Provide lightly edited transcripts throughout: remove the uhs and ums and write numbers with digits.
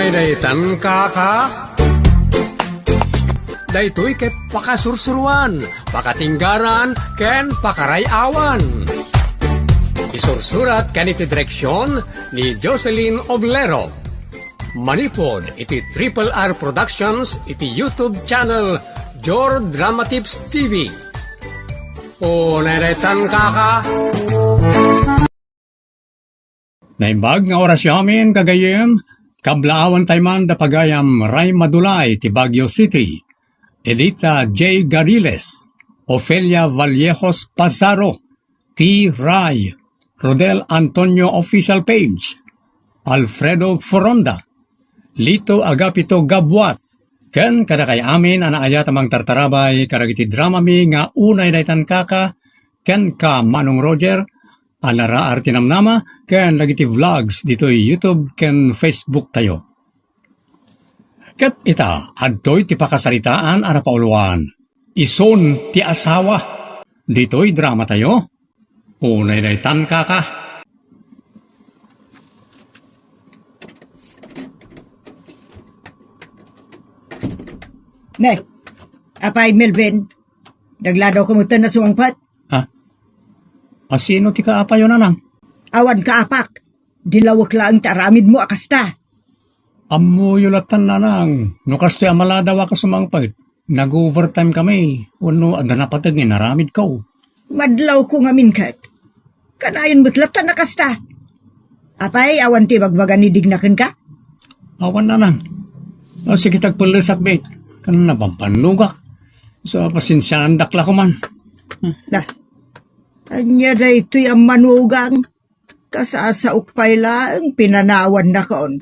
Daytan kaka. Daytoy ket pakasursuruan, pakatinggaran, ken pakarayawan. Isursurat kaniti direksyon ni Jocelyn Oblero. Manipod iti Triple R Productions iti YouTube channel Jor Drama Tips TV. O Daytan kaka. Naimbag nga oras yamin kagayem, kablaawan tayman da pagayam Ray Madulay ti Baguio City, Elita J. Gariles, Ofelia Vallejos Pazaro, T. Ray, Rodel Antonio Official Page, Alfredo Foronda, Lito Agapito Gabwat, ken kada kay amin anaayat amang tartarabay karagiti drama mi nga unay daytan kaka, ken ka Manong Roger, anara artinamnama, ken lagiti vlogs dito'y YouTube ken Facebook tayo. Ket ita, adtoy ti pakasaritaan ara pauluan. Ison ti asawa. Dito'y drama tayo. Unay daytan kaka. Ne, apay Melvin, dagladaw kamutan na sumangpat. Asino ti kaapayo nanang? Awan ka apak, dilawak lang taramid mo akasta. Ammo yulatan nanang, nukas ti amaladawa ka sumangpait. Nag-overtime kami, wano ada napatagin naramid ko. Madlaw ko nga minkat. Kanayon butlatan nakasta. Apay, awan ti bagbagan ni dignakan ka? Awan nanang. Sige tagpalisak bait, kanana pampanugak. So pasinsyahan dakla ko man. Anya da ito'y ang manugang. Kasasaok pa'y lang, pinanawan na kaon.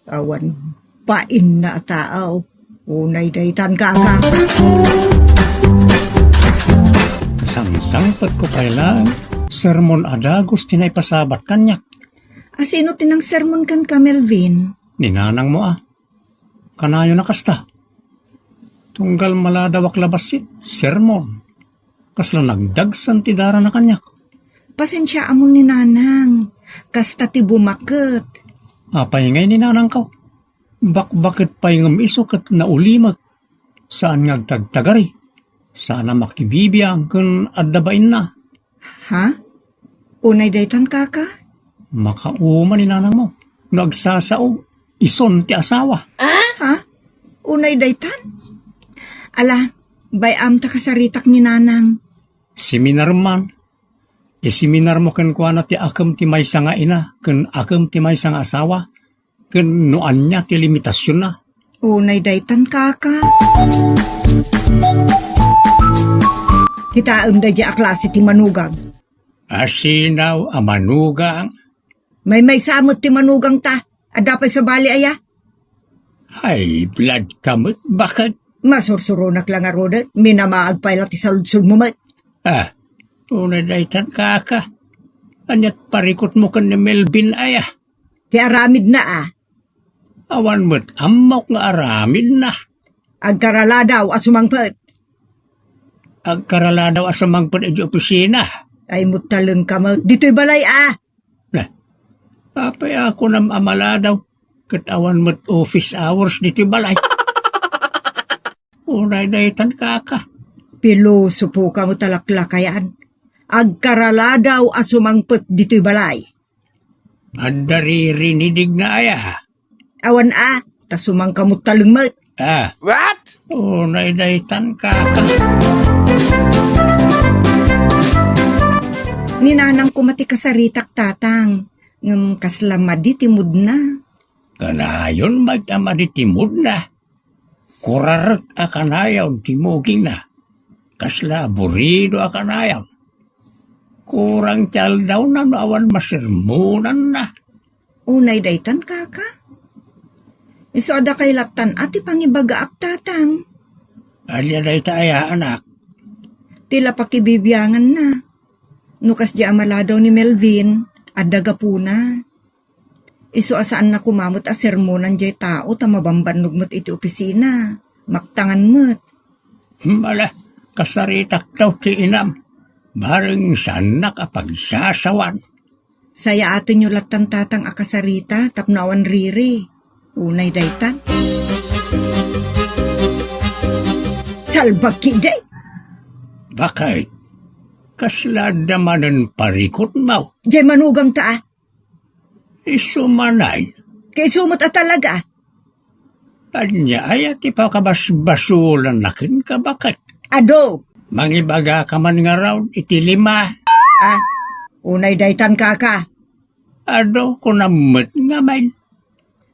Awan, pain na tao. Unay daytan kaka. Sangsangpat ko kailan, sermon adagos tinay pasabat kanyak. Asino tinang sermon kan ka, Melvin? Ninanang mo Kanayo na kasta. Tunggal maladawak labasit, sermon. Kasla nagdagsan ti dara na kanyak. Pasensya amon ni nanang. Kasta ti bumakot. Apay ngay ni nanang ko. Bakit pa'y ngamisok at naulimag. Saan ngagtagtagari? Sana makibibiyang kun addabain na. Ha? Unay daytan kaka? Makauman ni nanang mo. Nagsasao. Ison ti asawa. Ha? Unay daytan? Ala, bayam ta kasaritak ni nanang. Seminar man. Seminar mo ken kuana ti akam ti maysa nga ina, ken akam ti maysa nga asawa, ken noan niya ti limitasyon na. Unay daytan kaka. Kita da di aklase ti manugang. Asinaw a manugang. May samot ti manugang ta. Adapay sa bali aya. Ay, blood kamot, bakit? Masursurunak lang nga roda. Minamaag pa ila ti saludsud mo mat. Unay daytan kaka. Anyat parikot mo kan ni Melvin aya. Ti aramid na Awan mo't amok nga aramid na. Agkarala daw asumangpet. Agkarala daw asamang pa di opisina. Ay mutaleng ka mo. Dito'y balay Apay ako nam amala daw. Katawan mo't office hours dito'y balay. Unay daytan kaka. Piloso po ka mo talaklakayan. Agkarala daw asumangpet dito'y balay. Adaririnig na aya. Awan tasumang ka mo taleng mat. What? Unay daytan kaka. Ninanang kumati kasaritak tatang. Ngam kaslamadi timud na. Kanayon magtamaditimod na. Kurarat akanayaw timuging na. Kasla burido akanayaw. Kurang tiyal daw na awan masirmunan na. Unay daytan kaka. Iso ada kay laktan ati pangibagaak tatang. Alya day taaya anak. Tila pakibibiyangan na. Nukas di amala daw ni Melvin. Adaga po na. Iso asaan na kumamot a sermonan jay tao tamabambanog mo't iti opisina. Maktangan mo't. Mala, kasaritak daw ti inam. Bareng sanak apagsasawan. Saya atin yung latan tatang akasarita tapnawan riri. Unay daytan. Salbag kiday. Bakit? Kasladamanan parikot mo. Jay manugang ta. Isumanay. Kay sumot at talaga. Anya ay ati pa kabasbasulan nakin ka bakit? Ado. Mangibaga ka man nga raw iti 5. Unay daytan kaka. Ado ko namit nga man.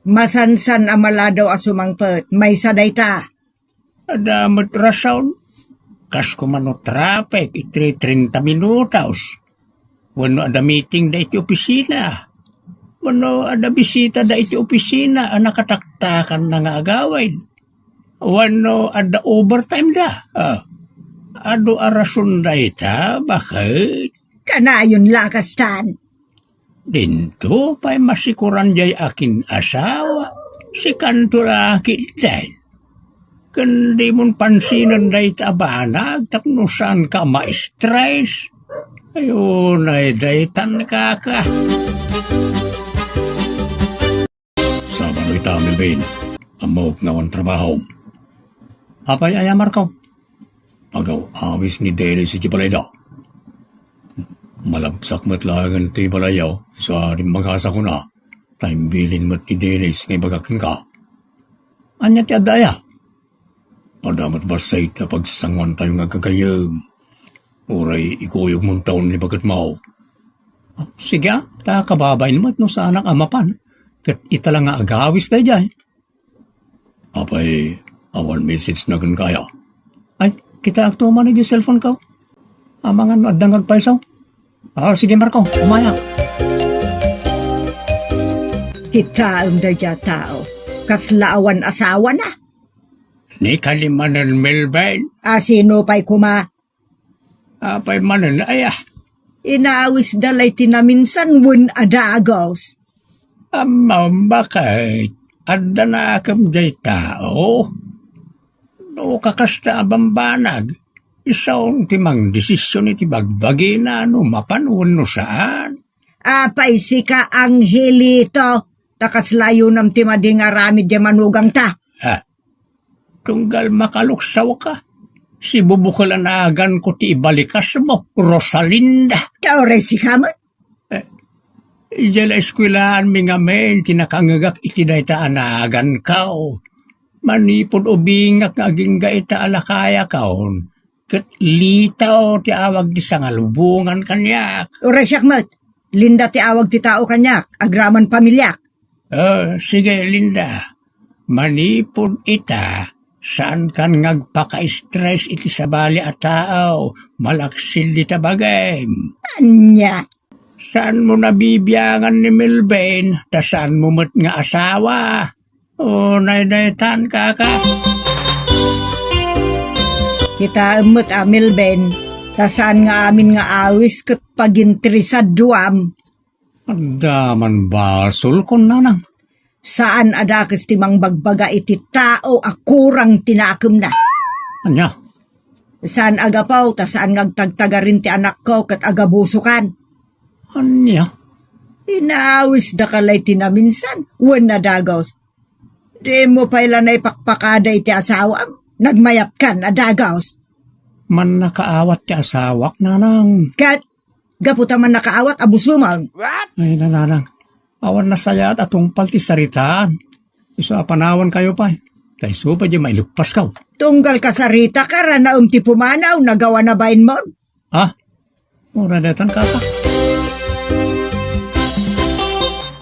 Masansan amala daw asumangpet. May saday ta. Adamot rason. Kas ko mano traffic iti 30 minutos. Wano ada meeting da iti opisina. Wano ada bisita da iti opisina ang nakataktakan na nga agawin. Wano ada overtime da. Ado arason da ita, bakit? Kanayon lakastan. Dinto pa'y masikuran jay akin asawa. Si kanto laki din. Kundi mon pansinan day tabanag, tapnusan ka ma-stress. Ayun ay daytan kaka. Sabado ita, Melvin. Amok nga ang trabaho. Apay ayamar ko. Agaw, awis ni Dere si Jibalayda. Malabsak matlagan ti balayaw. Sa rin magasa ko na. Time bilin mat ni Dere ngay bagakin ka. Anya ti adaya. Padamat basay na pagsasanguan tayo nga kagayam. Uray, ikuyog mong taon ni bagat mo. Sige, ta kababay naman no sa anak amapan. Kat italang nga agawis tayo dyan. Apay, awan message na gan kaya. Ay, kita aktuman na yung cellphone ka. Amangan adang agpaisaw. Sige Marco, umaya. Kita ang dadya tao. Kaslaawan asawa na. Ni kalimanan Melvin. Sino pa'y kuma? Apay manan ayah. Inaawis dalay tinaminsan wun adagos. Bakit? Adda na akam jay tao. No kakasta abambanag. Isaon timang desisyon iti bagbagi na mapanun no saan. Apay si ka Angelito. Takas layo nam timading aramid di manugang ta. Tunggal makaluksaw ka. Si bubukalan agan ko ti ibalikas mo, Rosalinda. Kaore si kamot. Ijala eskwilaan mi nga men, tinakangagak iti dayta anagan kao. Manipod o bingak nga aging gaita alakaya kaon. Kat litaw ti awag di sangalubungan kanyak. Ure siyakmat. Linda ti awag ti tao kanyak, agraman pamilyak. Sige Linda. Manipod ita. Saan kan ngagpaka-stress iti sabali at tao, malaksil di tabagay. Anya? Saan mo nabibiyangan ni Melvin, ta saan mo mat nga asawa? Naydaytan kaka. Kita amot Melvin, ta saan nga amin nga awis kat pagintri sa duam. Daman basol kon nanang. Saan adakas timang bagbaga iti tao akurang tinakem na? Anya? Saan agapaw, ta saan ngagtagtaga rin ti anak ko kat agabusukan? Anya? Inaawis da kalay tinaminsan, wan na dagaws. Di mo pa ilan ay pakpakada iti asawam, nagmayat kan adagaws. Man nakaawat ti asawak nanang. Kat, gaputa man nakaawat abus mo man. Ay nanang. Awan na saya at atong palti saritaan. Isa panawan kayo pa. Kayso pa di mailupas ka. Tunggal ka sarita ka, rana ti pumanaw, nagawa na bain mo? Mura datan ka pa.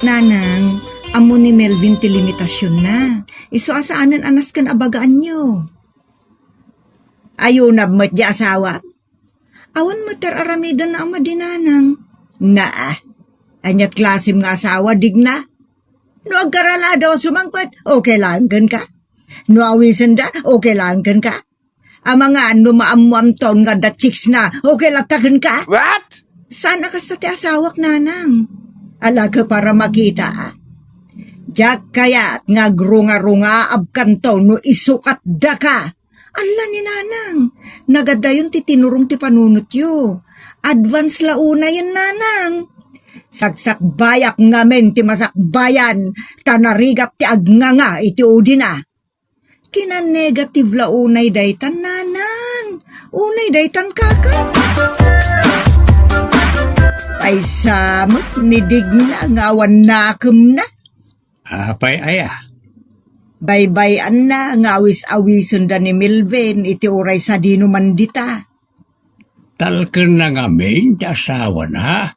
Nanang, amo ni Melvin ti limitasyon na. Iso asaanan anas kan abagaan nyo. Ayaw na mat di asawa. Awan mater aramidan na ang madinanang. Anyat klasim nga asawa, digna. No agkarala daw sumangpat, okay lang ka. No awisan da, okay lang ka. Ang mga maamuam taon nga da chicks na, okay lang ka. What? Sana kasta ti asawak nanang. Alaga para makita. Diyak kayat nga grunga-runga abkanto no isukat da ka. Ala ni nanang, nagadayon ti tinurong ti panunot yo. Advance launa yan nanang. Sagsakbayak ngamen ti masakbayan, tanarigat ti agnganga iti udina. Kina negative la unay daytan nanang, unay daytan kaka. Ay samot nidig na ngawan nakem na. Apay aya. Baybayan na ngawis-awisen da ni Melvin iti uray sa dino mandita. Talken na ngamin ti asawa na.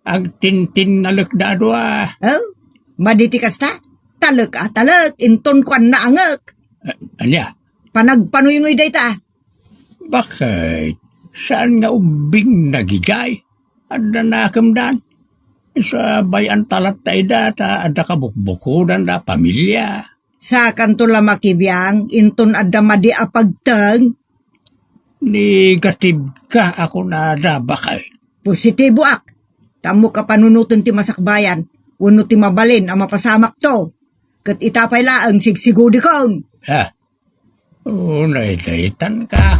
Agtintin na lukdadwa. Oh, maditi kasta? Talek talek, inton kwan na angek. Anya? Panagpanuy-nuy dayta. Bakit? Saan nga ubing nagigay? Ada nakemdan? Sa bayan talat tayo data, ada kabukbukudan da pamilya. Sa kanto la makibiyang, inton adda madi apagteng. Negative ka ako na da bakay. Positibo ak. Tamo ka panunutan ti masakbayan. Uno ti mabalin ang mapasamak to. Kat itapay laang sigsigudi kon. Ha? Unay daytan ka.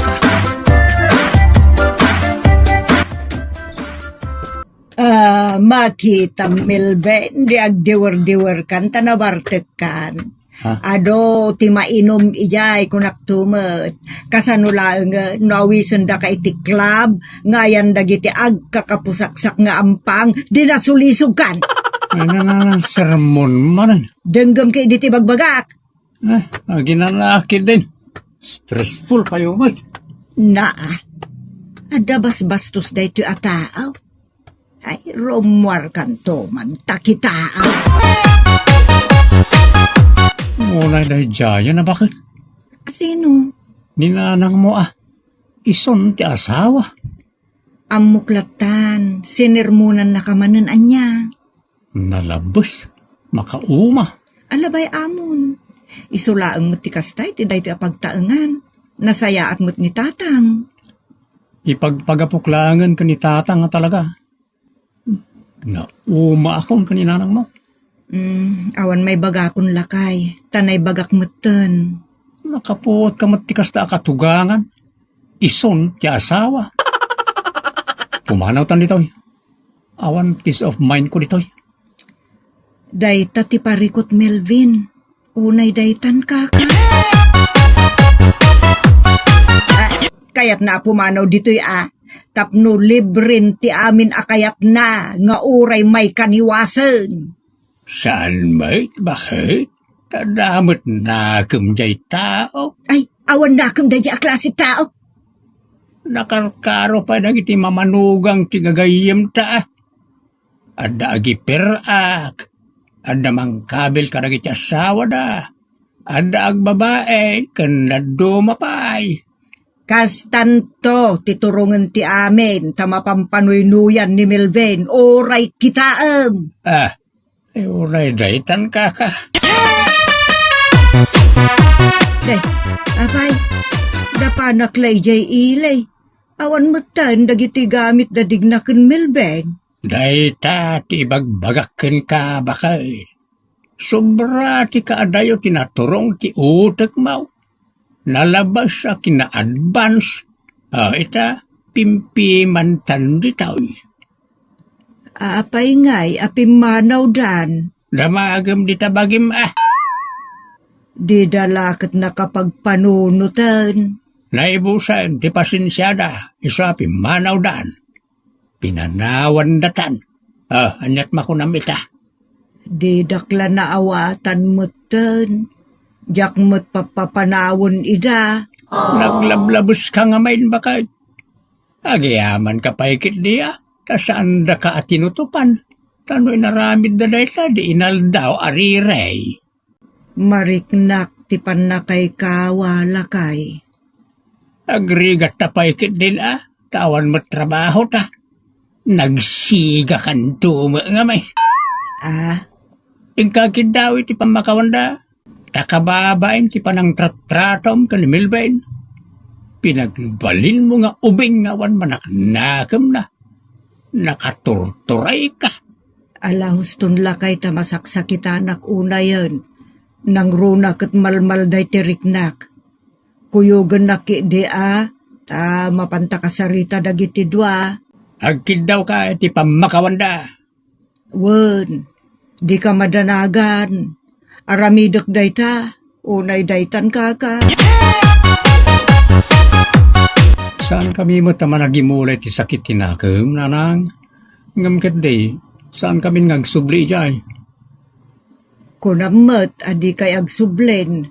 Makita Melvin, di agdiwer-diwer kan, tanabartek kan. Ha? Ado, ti mainom ijay kunak tumet. Kasano lang nawisan da ka iti club, ngayan dagiti agkakapusaksak nga ampang, dinasulisog kan. Sermon man. Denggam kay diti bagbagak. Ginanaki din. Stressful kayo man. Naa, adabas bastos da ito ataaw. Ay, romwar kanto man, takitaaw. Unay dahil jaya na bakit? Sino? Ninanang mo ison ti asawa. Amuklatan, sinirmunan na kamanan anya. Nalabos, makauma. Alabay amon. Isulaang mo ti kastay, ti dayto apagtaengan. Nasaya at mo't ni tatang. Ipagpagapuklangan ka ni tatang nga talaga. Nauma akong kaninanang mo. Awan may bagakon lakay. Tanay bagak mutten. Nakapuot ka matikas na katugangan. Ison ti asawa. Pumanaw tan ditoy. Awan peace of mind ko ditoy. Dayta ti parikot Melvin. Unay daytan kaka. Kayat na pumanaw ditoy tapno librin ti amin akayat na nga uray may kaniwasan. Saan may? Bakit? Tadamot na kumjay tao. Ay, awan na kung daya klase tao. Nakarkaro pa na iti mamanugang ti gagayim ta. Ada agi perak. Ada mangkabil ka na iti asawa da. Ada ag babae kanda dumapay. Kastanto, titurungan ti amin, tamapampanuy-nuyan ni Melvin, oray kitaam. Uray daytan ka. Apay, dapanak lay jay ilay. Awan matan, dagiti gamit dadig na ken Melvin. Dayta ti bagbagakken ka bakay. Sobra ti kaadayo tinaturong ti utek mau. Nalabas sa kina-advance. Ita, pimpimantan ditaw. Apay ngay, apimanaw dan. Damagam dita bagim Di dalakat nakapagpanunutan. Naibusan ti pasensyada, isa pimanaw dan. Pinanawan datan. Anyat makunamita. Di dakla na awatan mutan. Jakmut papapanawon ida. Naglablabos ka nga main bakit? Agiyaman ka paikit diya. Tasaan da ka at tinutupan. Tano'y naramid na dahil di inaldaw arirey. Mariknak ti panakay kawala kay. Agrigat ta paikit din Tawan mo trabaho ta. Nagsiga kan tuma nga may. Ingkakid daw iti pamakawanda. Takababain ti panang tratratom kan Melvin. Pinagbalin mo nga ubing ngawan manaknakam na. Nakaturturay ka. Alahuston lakay ta masaksakitanak una yun. Nang runak at malmal day tiriknak. Kuyugan na ki di ta mapanta kasarita dagiti dua. Agkid daw ka iti pamakawanda. Wen, di ka madanagan. Aramidok dayta, unay daytan ka. Saan kami mo tama nagimulay ti sakit tinakam, nanang? Ngam ket day, saan kami ngagsubli jay? Kunamet, adi kay agsublen.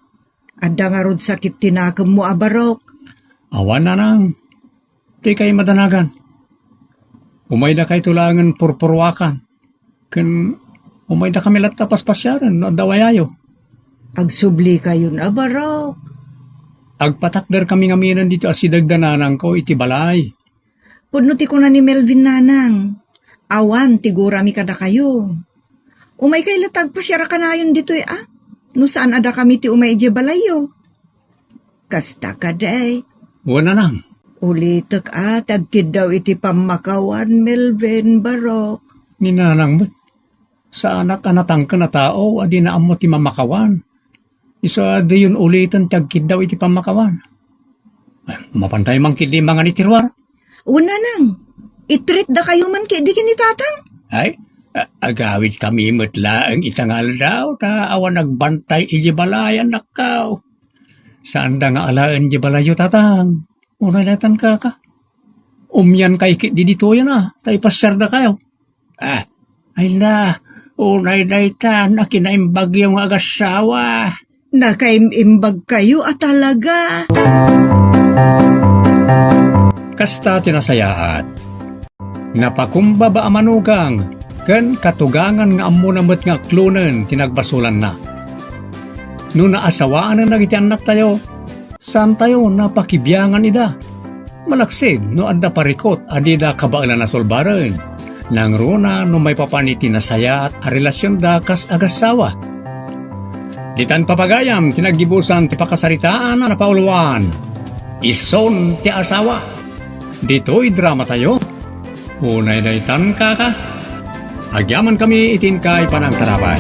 Adda nga rod sakit tinakam mo abarok. Awan nanang, di kay madanagan. Umay da kay tulangan purpurwakan. Ken umay da kami latapas pasyaran, no dawayayo. Agsubli kayo na abarok. Agpatakder kami ngaminan dito asidagdananang ko iti balay. Puno ti ko na ni Melvin nanang. Awan, tigura mi kada kayo. Umay kay latag pa siya kanayon dito No saan ada kami ti umay ije balayo. Kasta ka day. Wala nang. Ulitek tagkid daw iti pamakawan Melvin barok. Ninanang mo. Sa anak anatang ka na tao, adi na amo ti mamakawan. Isa di yun ulitan tagkid daw iti pamakawan. Mapantay mang kidi mga nitirwar. Una nang, itreat da kayo man kidi kinitatang. Ay, agawid kami mutla ang itangal daw, ta awan nagbantay iji balayan nakaw. Saan da nga alaan iji balayo tatang? Unay ka. Umyan kay di dito yan tay pasyar da kayo. Ay na, unay dayta, nakinaimbag yung agasawa. Nakaimbag kayo talaga. Kasta tinasayaan. Napakumbaba amanugang, ken katugangan nga ammo namet nga klunen tinagbasulan na. No naasawaan na nagiti anak tayo, saan tayo napakibyangan ida? Malaksig no adda parikot adida kabailan na solbaren. Nang runa no may papaniti na saya at relasyon da kas agasawa. Ditan papagayam tinagibusan ti pakasaritaan na napauluan. Ison ti asawa. Dito'y drama tayo. Unay daytan ka. Agyaman kami itin kay panang tarabay.